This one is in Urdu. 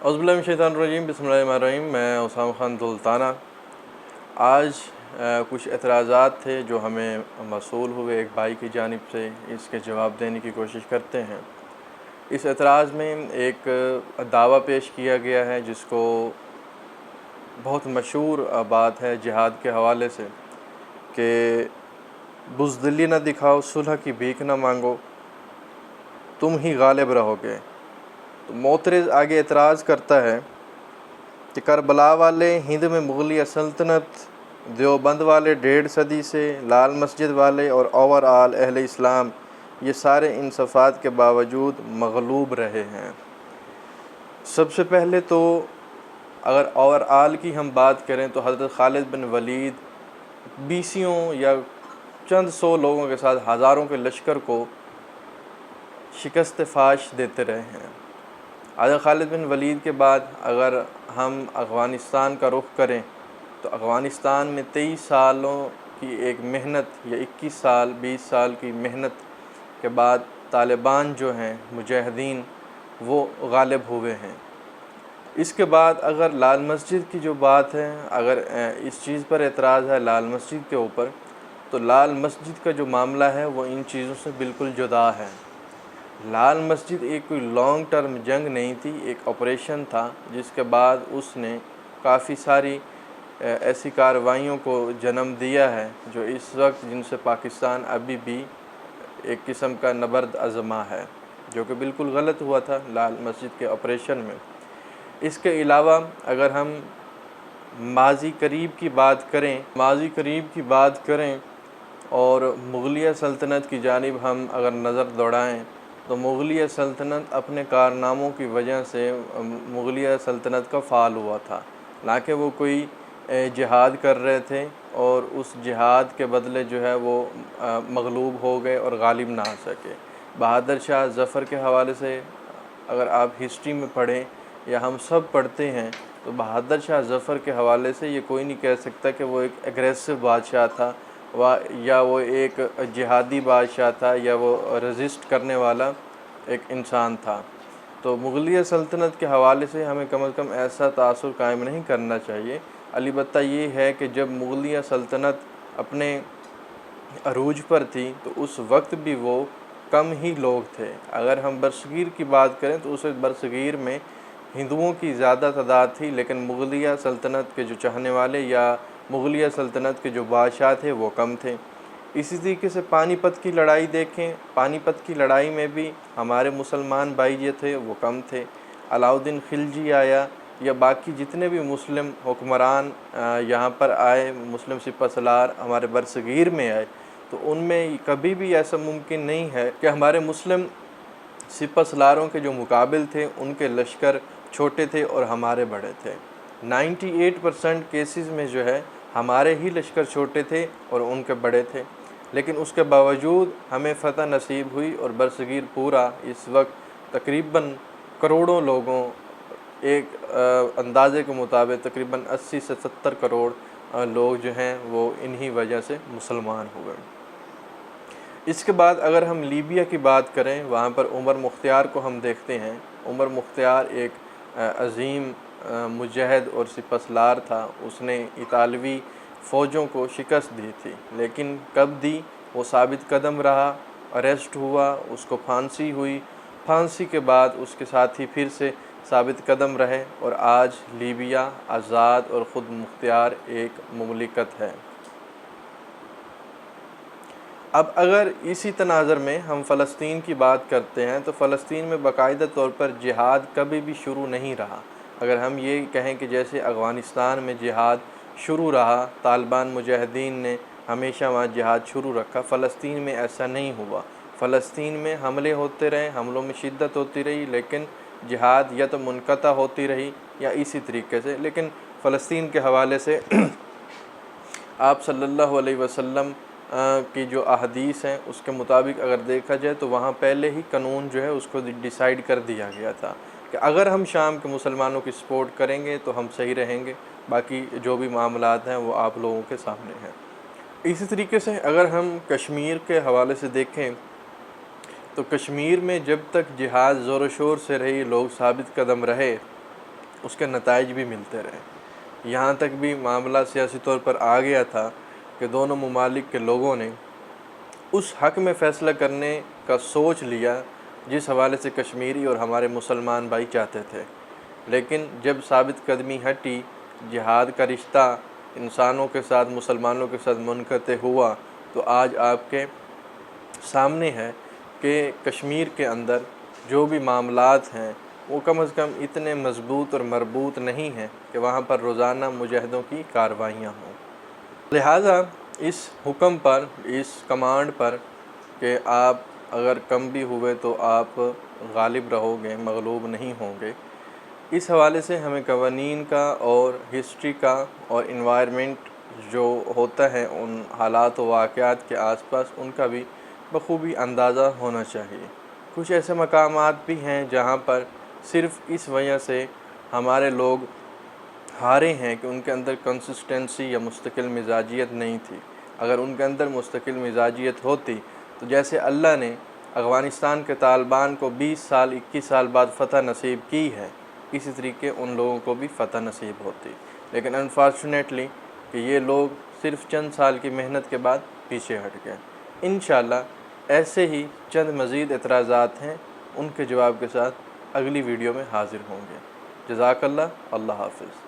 اعوذ باللہ من الشیطان الرجیم، بسم اللہ الرحمن الرحیم۔ میں اسامہ خان دلتانہ۔ آج کچھ اعتراضات تھے جو ہمیں موصول ہوئے ایک بھائی کی جانب سے، اس کے جواب دینے کی کوشش کرتے ہیں۔ اس اعتراض میں ایک دعویٰ پیش کیا گیا ہے جس کو بہت مشہور بات ہے جہاد کے حوالے سے کہ بزدلی نہ دکھاؤ، صلح کی بھیک نہ مانگو، تم ہی غالب رہو گے۔ تو معترض آگے اعتراض کرتا ہے کہ کربلا والے، ہند میں مغلیہ سلطنت، دیوبند والے 1.5 صدی سے، لال مسجد والے اور اوور آل اہل اسلام، یہ سارے ان صفات کے باوجود مغلوب رہے ہیں۔ سب سے پہلے تو اگر اوور آل کی ہم بات کریں تو حضرت خالد بن ولید بیسیوں یا چند سو لوگوں کے ساتھ ہزاروں کے لشکر کو شکست فاش دیتے رہے ہیں۔ حضرت خالد بن ولید کے بعد اگر ہم افغانستان کا رخ کریں تو افغانستان میں 23 سالوں کی ایک محنت یا 21 سال 20 سال کی محنت کے بعد طالبان جو ہیں مجاہدین وہ غالب ہوئے ہیں۔ اس کے بعد اگر لال مسجد کی جو بات ہے، اگر اس چیز پر اعتراض ہے لال مسجد کے اوپر، تو لال مسجد کا جو معاملہ ہے وہ ان چیزوں سے بالکل جدا ہے۔ لال مسجد ایک کوئی لانگ ٹرم جنگ نہیں تھی، ایک آپریشن تھا جس کے بعد اس نے کافی ساری ایسی کارروائیوں کو جنم دیا ہے جو اس وقت جن سے پاکستان ابھی بھی ایک قسم کا نبرد آزما ہے، جو کہ بالکل غلط ہوا تھا لال مسجد کے آپریشن میں۔ اس کے علاوہ اگر ہم ماضی قریب کی بات کریں اور مغلیہ سلطنت کی جانب ہم اگر نظر دوڑائیں تو مغلیہ سلطنت اپنے کارناموں کی وجہ سے مغلیہ سلطنت کا فال ہوا تھا، نہ کہ وہ کوئی جہاد کر رہے تھے اور اس جہاد کے بدلے جو ہے وہ مغلوب ہو گئے اور غالب نہ آ سکے۔ بہادر شاہ ظفر کے حوالے سے اگر آپ ہسٹری میں پڑھیں یا ہم سب پڑھتے ہیں تو بہادر شاہ ظفر کے حوالے سے یہ کوئی نہیں کہہ سکتا کہ وہ ایک ایگریسو بادشاہ تھا یا وہ ایک جہادی بادشاہ تھا یا وہ رزسٹ کرنے والا ایک انسان تھا۔ تو مغلیہ سلطنت کے حوالے سے ہمیں کم از کم ایسا تاثر قائم نہیں کرنا چاہیے۔ البتہ یہ ہے کہ جب مغلیہ سلطنت اپنے عروج پر تھی تو اس وقت بھی وہ کم ہی لوگ تھے۔ اگر ہم برصغیر کی بات کریں تو اس برصغیر میں ہندوؤں کی زیادہ تعداد تھی، لیکن مغلیہ سلطنت کے جو چاہنے والے یا مغلیہ سلطنت کے جو بادشاہ تھے وہ کم تھے۔ اسی طریقے سے پانی پت کی لڑائی دیکھیں، پانی پت کی لڑائی میں بھی ہمارے مسلمان بھائی جو تھے وہ کم تھے۔ علاؤالدین خلجی آیا یا باقی جتنے بھی مسلم حکمران یہاں پر آئے، مسلم سپہ سالار ہمارے برصغیر میں آئے، تو ان میں کبھی بھی ایسا ممکن نہیں ہے کہ ہمارے مسلم سپہ سالاروں کے جو مقابل تھے ان کے لشکر چھوٹے تھے اور ہمارے بڑے تھے۔ 98% کیسز میں جو ہے ہمارے ہی لشکر چھوٹے تھے اور ان کے بڑے تھے، لیکن اس کے باوجود ہمیں فتح نصیب ہوئی اور برصغیر پورا اس وقت تقریباً کروڑوں لوگوں، ایک اندازے کے مطابق تقریباً 80 سے 70 کروڑ لوگ جو ہیں وہ انہی وجہ سے مسلمان ہوئے۔ اس کے بعد اگر ہم لیبیا کی بات کریں، وہاں پر عمر مختار کو ہم دیکھتے ہیں۔ عمر مختار ایک عظیم مجاہد اور سپہ سالار تھا، اس نے اطالوی فوجوں کو شکست دی تھی، لیکن کب دی؟ وہ ثابت قدم رہا، اریسٹ ہوا، اس کو پھانسی ہوئی، پھانسی کے بعد اس کے ساتھی پھر سے ثابت قدم رہے اور آج لیبیا آزاد اور خود مختار ایک مملکت ہے۔ اب اگر اسی تناظر میں ہم فلسطین کی بات کرتے ہیں تو فلسطین میں باقاعدہ طور پر جہاد کبھی بھی شروع نہیں رہا۔ اگر ہم یہ کہیں کہ جیسے افغانستان میں جہاد شروع رہا، طالبان مجاہدین نے ہمیشہ وہاں جہاد شروع رکھا، فلسطین میں ایسا نہیں ہوا۔ فلسطین میں حملے ہوتے رہے، حملوں میں شدت ہوتی رہی، لیکن جہاد یا تو منقطع ہوتی رہی یا اسی طریقے سے۔ لیکن فلسطین کے حوالے سے آپ صلی اللہ علیہ وسلم کی جو احادیث ہیں اس کے مطابق اگر دیکھا جائے تو وہاں پہلے ہی قانون جو ہے اس کو ڈیسائیڈ کر دیا گیا تھا کہ اگر ہم شام کے مسلمانوں کی سپورٹ کریں گے تو ہم صحیح رہیں گے، باقی جو بھی معاملات ہیں وہ آپ لوگوں کے سامنے ہیں۔ اسی طریقے سے اگر ہم کشمیر کے حوالے سے دیکھیں تو کشمیر میں جب تک جہاد زور و شور سے رہی، لوگ ثابت قدم رہے، اس کے نتائج بھی ملتے رہے۔ یہاں تک بھی معاملہ سیاسی طور پر آ گیا تھا کہ دونوں ممالک کے لوگوں نے اس حق میں فیصلہ کرنے کا سوچ لیا جس حوالے سے کشمیری اور ہمارے مسلمان بھائی چاہتے تھے، لیکن جب ثابت قدمی ہٹی، جہاد کا رشتہ انسانوں کے ساتھ، مسلمانوں کے ساتھ منقطع ہوا، تو آج آپ کے سامنے ہے کہ کشمیر کے اندر جو بھی معاملات ہیں وہ کم از کم اتنے مضبوط اور مربوط نہیں ہیں کہ وہاں پر روزانہ مجاہدوں کی کاروائیاں ہوں۔ لہٰذا اس حکم پر، اس کمانڈ پر کہ آپ اگر کم بھی ہوئے تو آپ غالب رہو گے، مغلوب نہیں ہوں گے، اس حوالے سے ہمیں قوانین کا اور ہسٹری کا اور انوائرمنٹ جو ہوتا ہے ان حالات و واقعات کے آس پاس، ان کا بھی بخوبی اندازہ ہونا چاہیے۔ کچھ ایسے مقامات بھی ہیں جہاں پر صرف اس وجہ سے ہمارے لوگ ہارے ہیں کہ ان کے اندر کنسسٹنسی یا مستقل مزاجیت نہیں تھی۔ اگر ان کے اندر مستقل مزاجیت ہوتی تو جیسے اللہ نے افغانستان کے طالبان کو 20 سال 21 سال بعد فتح نصیب کی ہے، اسی طریقے ان لوگوں کو بھی فتح نصیب ہوتی، لیکن انفارچونیٹلی کہ یہ لوگ صرف چند سال کی محنت کے بعد پیچھے ہٹ گئے۔ انشاءاللہ ایسے ہی چند مزید اعتراضات ہیں، ان کے جواب کے ساتھ اگلی ویڈیو میں حاضر ہوں گے۔ جزاک اللہ، اللہ حافظ۔